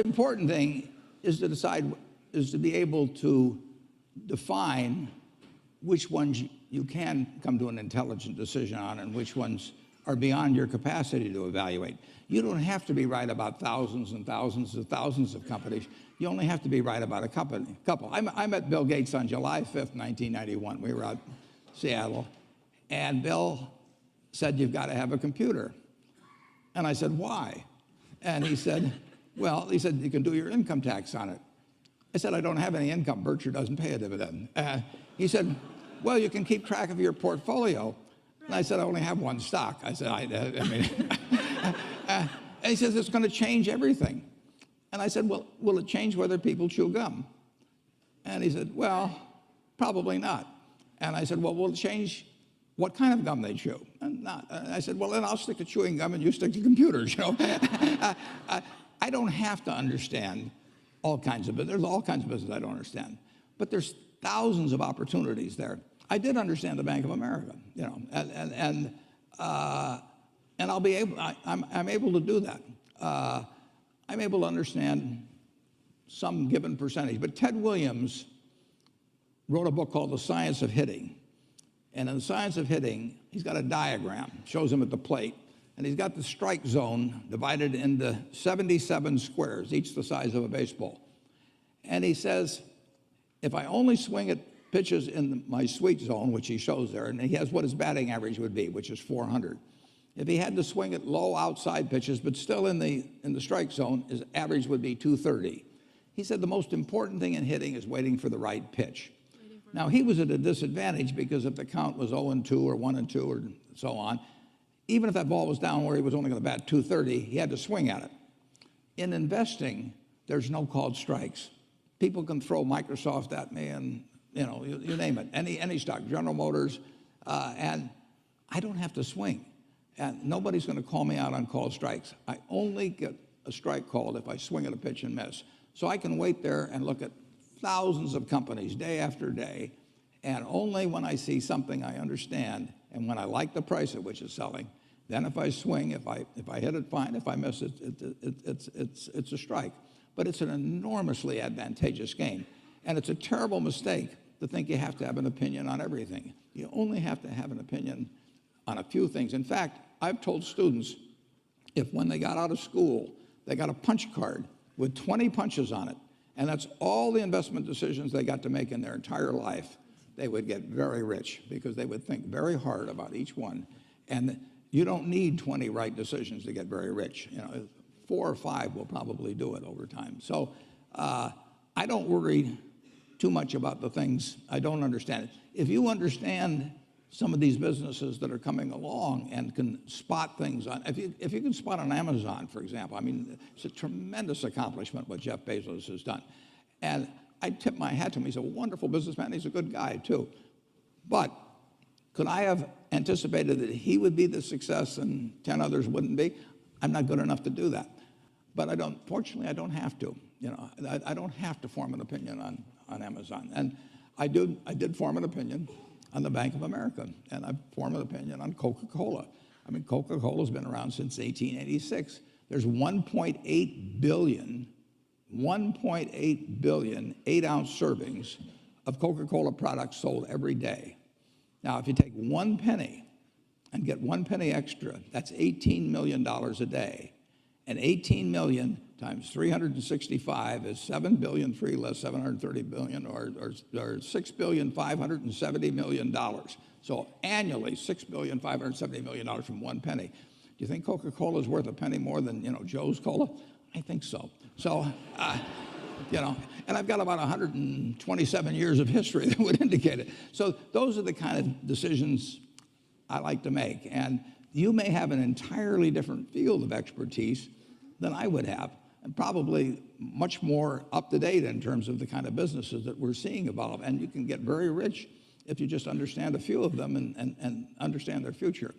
important thing is to decide, is to be able to define which ones you can come to an intelligent decision on and which ones are beyond your capacity to evaluate. You don't have to be right about thousands and thousands and thousands of companies. You only have to be right about a couple. I met Bill Gates on July 5th, 1991. We were out in Seattle, and Bill said, "You've got to have a computer." And I said, "Why?" And he said, "Well," he said, "you can do your income tax on it." I said, "I don't have any income. Berkshire doesn't pay a dividend." He said, "Well, you can keep track of your portfolio." And I said, "I only have one stock." I said, I mean, and he says, "It's going to change everything." And I said, "Well, will it change whether people chew gum?" And he said, "Well, probably not." And I said, "Well, will it change what kind of gum they chew?" And not. And I said, "Well, then I'll stick to chewing gum and you stick to computers, you know." I don't have to understand all kinds of business. There's all kinds of business I don't understand. But there's thousands of opportunities there. I did understand the Bank of America, you know, and I'll be able, I'm able to do that. I'm able to understand some given percentage. But Ted Williams wrote a book called The Science of Hitting. And in The Science of Hitting, he's got a diagram, shows him at the plate. And he's got the strike zone divided into 77 squares, each the size of a baseball. And he says, if I only swing at pitches in my sweet zone, which he shows there, and he has what his batting average would be, which is 400. If he had to swing at low outside pitches, but still in the strike zone, his average would be 230. He said the most important thing in hitting is waiting for the right pitch. Now, he was at a disadvantage because if the count was 0-2 or 1-2 or so on, even if that ball was down where he was only going to bat 230, he had to swing at it. In investing, there's no called strikes. People can throw Microsoft at me and, you know, you name it, any stock, General Motors, and I don't have to swing. And nobody's going to call me out on called strikes. I only get a strike called if I swing at a pitch and miss. So I can wait there and look at thousands of companies day after day, and only when I see something I understand and when I like the price at which it's selling, then if I swing, if I hit it, fine. If I miss it, it's a strike. But it's an enormously advantageous game. And it's a terrible mistake to think you have to have an opinion on everything. You only have to have an opinion on a few things. In fact, I've told students, if when they got out of school, they got a punch card with 20 punches on it, and that's all the investment decisions they got to make in their entire life, they would get very rich because they would think very hard about each one. And you don't need 20 right decisions to get very rich. You know, 4 or 5 will probably do it over time. So I don't worry too much about the things I don't understand. If you understand some of these businesses that are coming along and can spot things on, if you can spot on Amazon, for example, I mean, it's a tremendous accomplishment what Jeff Bezos has done. And I tip my hat to him. He's a wonderful businessman. He's a good guy, too. But could I have anticipated that he would be the success and 10 others wouldn't be? I'm not good enough to do that. But fortunately, I don't have to. You know, I don't have to form an opinion on Amazon. And I did form an opinion on the Bank of America, and I formed an opinion on Coca-Cola. I mean, Coca-Cola's been around since 1886. There's 1.8 billion 8-ounce servings of Coca-Cola products sold every day. Now, if you take 1 penny and get 1 penny extra, that's $18 million a day. And 18 million times 365 is 7 billion, 3 less 730 billion, or $6,570 million. So annually, $6,570 million from 1 penny. Do you think Coca-Cola is worth a penny more than, you know, Joe's Cola? I think so. So, you know, and I've got about 127 years of history that would indicate it. So those are the kind of decisions I like to make. And you may have an entirely different field of expertise than I would have, and probably much more up to date in terms of the kind of businesses that we're seeing evolve. And you can get very rich if you just understand a few of them and understand their future.